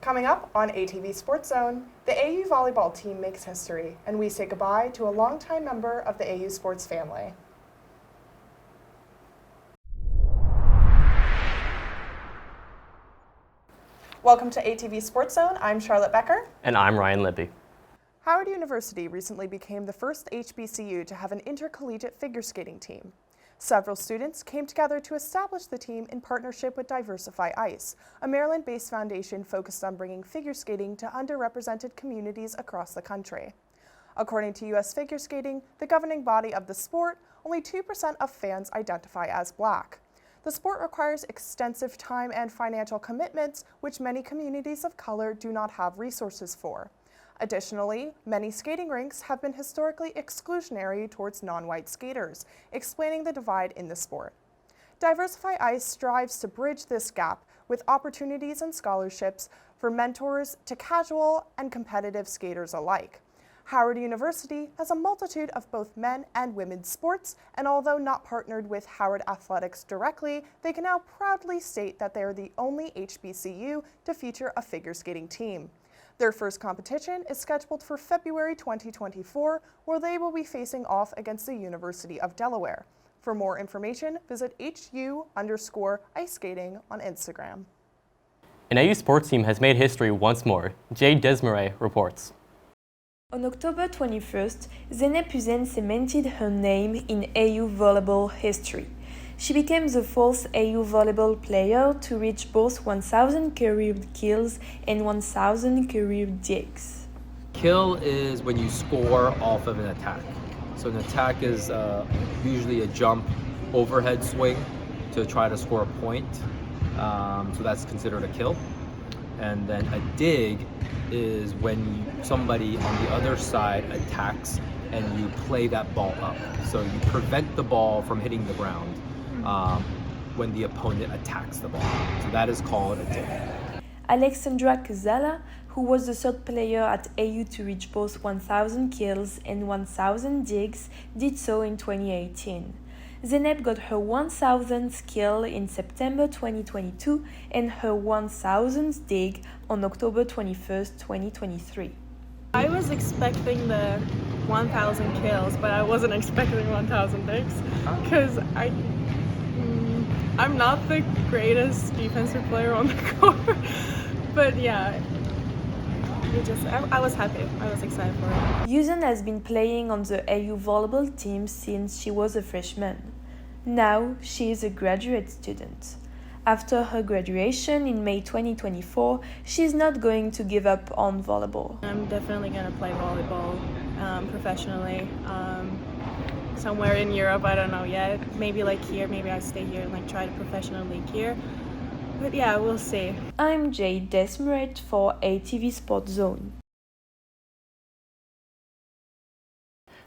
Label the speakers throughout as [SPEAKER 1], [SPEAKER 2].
[SPEAKER 1] Coming up on ATV SportsZone, the AU volleyball team makes history, and we say goodbye to a longtime member of the AU sports family. Welcome to ATV SportsZone. I'm Charlotte Becker.
[SPEAKER 2] And I'm Ryan Lippe.
[SPEAKER 1] Howard University recently became the first HBCU to have an intercollegiate figure skating team. Several students came together to establish the team in partnership with Diversify Ice, a Maryland-based foundation focused on bringing figure skating to underrepresented communities across the country. According to U.S. Figure Skating, the governing body of the sport, only 2% of fans identify as Black. The sport requires extensive time and financial commitments, which many communities of color do not have resources for. Additionally, many skating rinks have been historically exclusionary towards non-white skaters, explaining the divide in the sport. Diversify Ice strives to bridge this gap with opportunities and scholarships for mentors to casual and competitive skaters alike. Howard University has a multitude of both men and women's sports, and although not partnered with Howard Athletics directly, they can now proudly state that they are the only HBCU to feature a figure skating team. Their first competition is scheduled for February 2024, where they will be facing off against the University of Delaware. For more information, visit HU_ice skating on Instagram.
[SPEAKER 2] An AU sports team has made history once more. Jade Desmaret reports.
[SPEAKER 3] On October 21st, Zenep Uzen cemented her name in AU volleyball history. She became the fourth AU volleyball player to reach both 1,000 career kills and 1,000 career digs.
[SPEAKER 4] Kill is when you score off of an attack. So an attack is usually a jump overhead swing to try to score a point. So that's considered a kill. And then a dig is when somebody on the other side attacks and you play that ball up. So you prevent the ball from hitting the ground when the opponent attacks the ball. So that is called a dig.
[SPEAKER 3] Alexandra Kazala, who was the third player at AU to reach both 1,000 kills and 1,000 digs, did so in 2018. Zenep got her 1,000th kill in September 2022 and her 1,000th dig on October 21st, 2023.
[SPEAKER 5] I was expecting the 1,000 kills, but I wasn't expecting 1,000 digs because I'm not the greatest defensive player on the court. But yeah, I was happy. I was excited for it.
[SPEAKER 3] Uzen has been playing on the AU volleyball team since she was a freshman. Now she is a graduate student. After her graduation in May 2024, she's not going to give up on volleyball.
[SPEAKER 5] I'm definitely going to play volleyball professionally. Somewhere in Europe, I don't know yet. Maybe like here, maybe I stay here and like try to professional league here. But yeah, we'll see.
[SPEAKER 3] I'm Jade Desmaret for ATV SportsZone.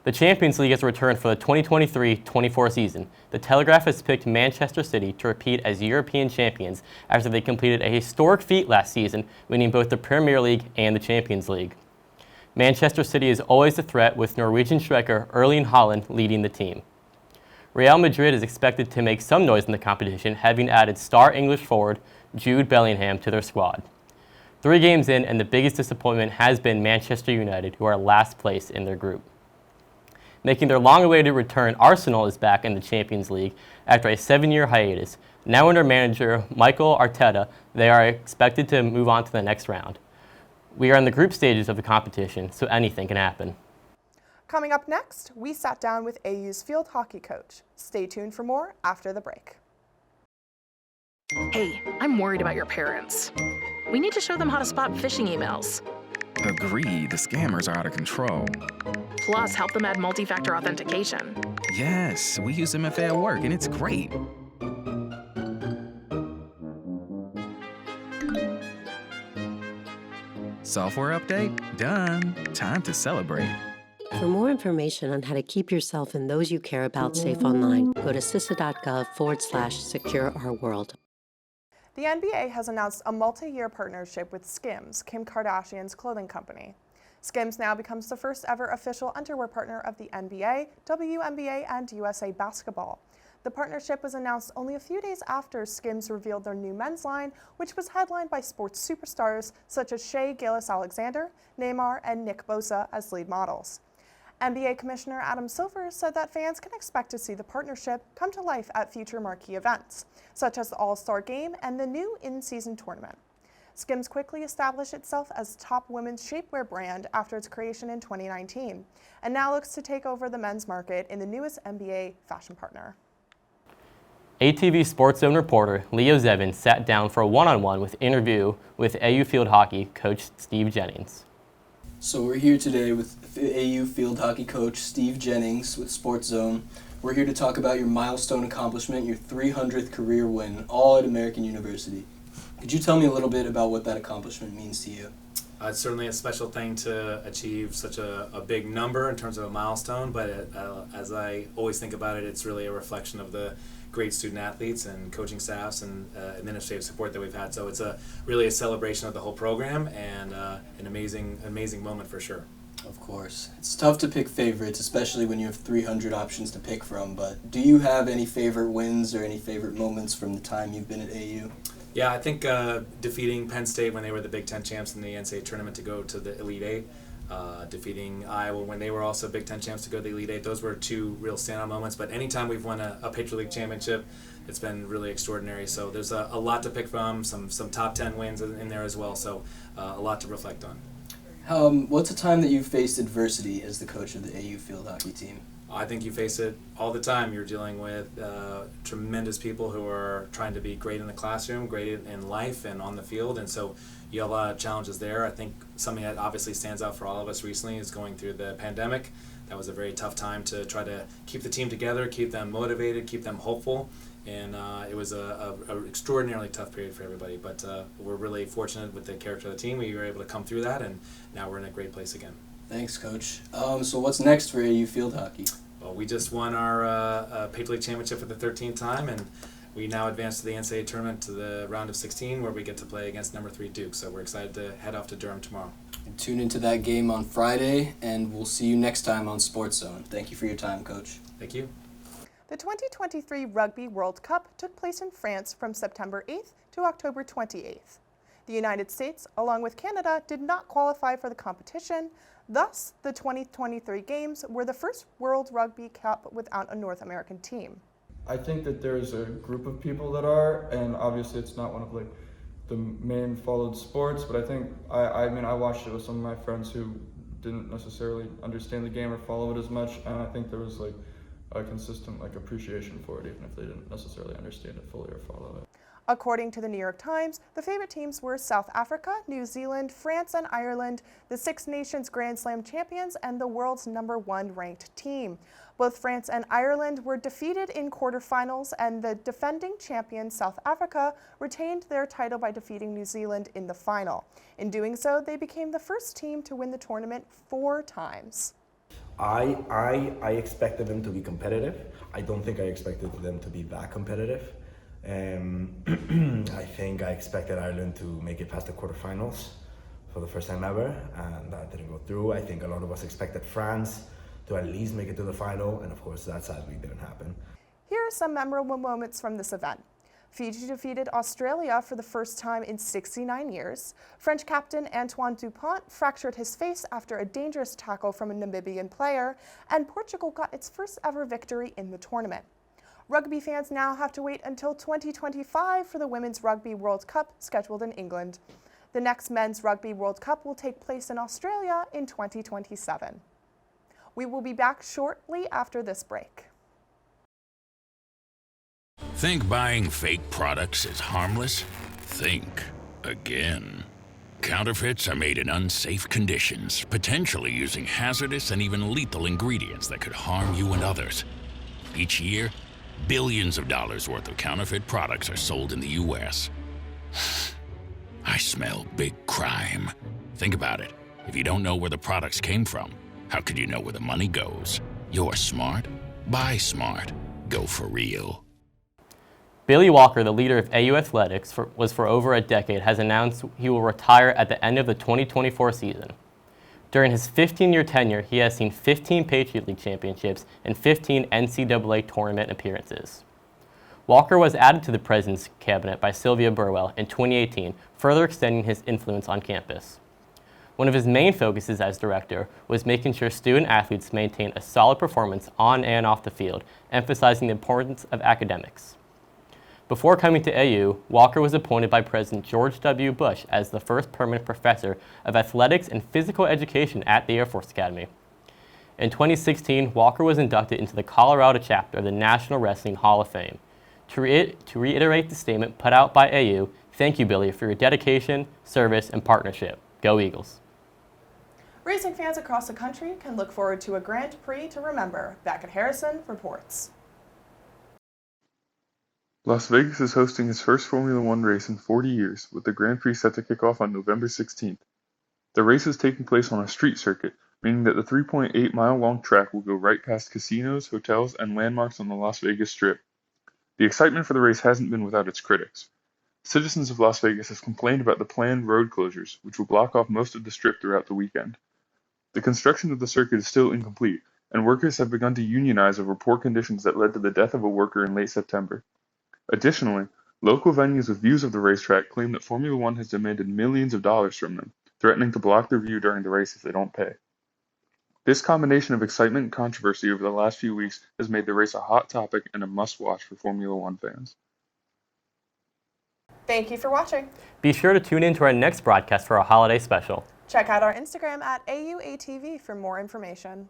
[SPEAKER 2] The Champions League has returned for the 2023-24 season. The Telegraph has picked Manchester City to repeat as European champions after they completed a historic feat last season, winning both the Premier League and the Champions League. Manchester City is always a threat, with Norwegian striker Erling Haaland leading the team. Real Madrid is expected to make some noise in the competition, having added star English forward Jude Bellingham to their squad. 3 games in, and the biggest disappointment has been Manchester United, who are last place in their group. Making their long-awaited return, Arsenal is back in the Champions League after a 7-year hiatus. Now under manager Mikel Arteta, they are expected to move on to the next round. We are in the group stages of the competition, so anything can happen.
[SPEAKER 1] Coming up next, we sat down with AU's field hockey coach. Stay tuned for more after the break.
[SPEAKER 6] Hey, I'm worried about your parents. We need to show them how to spot phishing emails.
[SPEAKER 7] Agreed, the scammers are out of control.
[SPEAKER 6] Plus, help them add multi-factor authentication.
[SPEAKER 7] Yes, we use MFA at work, and it's great. Software update? Done. Time to celebrate.
[SPEAKER 8] For more information on how to keep yourself and those you care about safe online, go to cisa.gov/secure-our-world.
[SPEAKER 1] The NBA has announced a multi-year partnership with Skims, Kim Kardashian's clothing company. Skims now becomes the first ever official underwear partner of the NBA, WNBA, and USA Basketball. The partnership was announced only a few days after Skims revealed their new men's line, which was headlined by sports superstars such as Shea Gilgeous-Alexander, Neymar, and Nick Bosa as lead models. NBA Commissioner Adam Silver said that fans can expect to see the partnership come to life at future marquee events, such as the All-Star Game and the new in-season tournament. Skims quickly established itself as top women's shapewear brand after its creation in 2019, and now looks to take over the men's market in the newest NBA fashion partner.
[SPEAKER 2] ATV SportsZone reporter Leo Zevin sat down for a one-on-one with interview with AU Field Hockey coach Steve Jennings.
[SPEAKER 9] So we're here today with AU Field Hockey coach Steve Jennings with SportsZone. We're here to talk about your milestone accomplishment, your 300th career win, all at American University. Could you tell me a little bit about what that accomplishment means to you?
[SPEAKER 10] It's certainly a special thing to achieve such a big number in terms of a milestone, but as I always think about it, it's really a reflection of the great student athletes and coaching staffs and administrative support that we've had. So it's really a celebration of the whole program and an amazing moment for sure.
[SPEAKER 9] Of course. It's tough to pick favorites, especially when you have 300 options to pick from, but do you have any favorite wins or any favorite moments from the time you've been at AU?
[SPEAKER 10] Yeah, I think defeating Penn State when they were the Big Ten champs in the NCAA tournament to go to the Elite Eight, defeating Iowa when they were also Big Ten champs to go to the Elite Eight. Those were two real standout moments. But anytime we've won a Patriot League championship, it's been really extraordinary. So there's a lot to pick from, some top 10 wins in there as well. So a lot to reflect on.
[SPEAKER 9] What's a time that you've faced adversity as the coach of the AU Field Hockey team?
[SPEAKER 10] I think you face it all the time. You're dealing with tremendous people who are trying to be great in the classroom, great in life and on the field, and so you have a lot of challenges there. I think something that obviously stands out for all of us recently is going through the pandemic. That was a very tough time to try to keep the team together, keep them motivated, keep them hopeful, and it was an extraordinarily tough period for everybody. But we're really fortunate with the character of the team. We were able to come through that, and now we're in a great place again.
[SPEAKER 9] Thanks, Coach. So what's next for AU Field Hockey?
[SPEAKER 10] Well, we just won our Patriot League championship for the 13th time, and we now advance to the NCAA tournament to the round of 16, where we get to play against number 3 Duke. So we're excited to head off to Durham tomorrow.
[SPEAKER 9] And tune into that game on Friday, and we'll see you next time on SportsZone. Thank you for your time, Coach.
[SPEAKER 10] Thank you.
[SPEAKER 1] The 2023 Rugby World Cup took place in France from September 8th to October 28th. The United States, along with Canada, did not qualify for the competition. Thus, the 2023 games were the first World Rugby Cup without a North American team.
[SPEAKER 11] I think that there's a group of people that are, and obviously it's not one of the main followed sports, but I think, I mean, I watched it with some of my friends who didn't necessarily understand the game or follow it as much, and I think there was a consistent appreciation for it, even if they didn't necessarily understand it fully or follow it.
[SPEAKER 1] According to the New York Times, the favorite teams were South Africa, New Zealand, France, and Ireland, the Six Nations Grand Slam champions, and the world's #1 ranked team. Both France and Ireland were defeated in quarterfinals, and the defending champion South Africa retained their title by defeating New Zealand in the final. In doing so, they became the first team to win the tournament 4 times.
[SPEAKER 12] I expected them to be competitive. I don't think I expected them to be that competitive. I think I expected Ireland to make it past the quarterfinals for the first time ever, and that didn't go through. I think a lot of us expected France to at least make it to the final, and of course that sadly didn't happen.
[SPEAKER 1] Here are some memorable moments from this event. Fiji defeated Australia for the first time in 69 years. French captain Antoine Dupont fractured his face after a dangerous tackle from a Namibian player, and Portugal got its first ever victory in the tournament. Rugby fans now have to wait until 2025 for the Women's Rugby World Cup scheduled in England. The next Men's Rugby World Cup will take place in Australia in 2027. We will be back shortly after this break.
[SPEAKER 13] Think buying fake products is harmless? Think again. Counterfeits are made in unsafe conditions, potentially using hazardous and even lethal ingredients that could harm you and others. Each year, billions of dollars worth of counterfeit products are sold in the U.S. I smell big crime. Think about it. If you don't know where the products came from, how could you know where the money goes? You're smart. Buy smart. Go for real.
[SPEAKER 2] Billy Walker, the leader of AU Athletics was for over a decade, has announced he will retire at the end of the 2024 season. During his 15-year tenure, he has seen 15 Patriot League championships and 15 NCAA tournament appearances. Walker was added to the president's cabinet by Sylvia Burwell in 2018, further extending his influence on campus. One of his main focuses as director was making sure student athletes maintain a solid performance on and off the field, emphasizing the importance of academics. Before coming to AU, Walker was appointed by President George W. Bush as the first permanent professor of athletics and physical education at the Air Force Academy. In 2016, Walker was inducted into the Colorado chapter of the National Wrestling Hall of Fame. To reiterate the statement put out by AU, thank you, Billy, for your dedication, service, and partnership. Go Eagles.
[SPEAKER 1] Racing fans across the country can look forward to a Grand Prix to remember. Beckett Harrison reports.
[SPEAKER 14] Las Vegas is hosting its first Formula One race in 40 years, with the Grand Prix set to kick off on November 16th. The race is taking place on a street circuit, meaning that the 3.8-mile-long track will go right past casinos, hotels, and landmarks on the Las Vegas Strip. The excitement for the race hasn't been without its critics. Citizens of Las Vegas have complained about the planned road closures, which will block off most of the Strip throughout the weekend. The construction of the circuit is still incomplete, and workers have begun to unionize over poor conditions that led to the death of a worker in late September. Additionally, local venues with views of the racetrack claim that Formula One has demanded millions of dollars from them, threatening to block their view during the race if they don't pay. This combination of excitement and controversy over the last few weeks has made the race a hot topic and a must-watch for Formula One fans.
[SPEAKER 1] Thank you for watching.
[SPEAKER 2] Be sure to tune in to our next broadcast for our holiday special.
[SPEAKER 1] Check out our Instagram at AUATV for more information.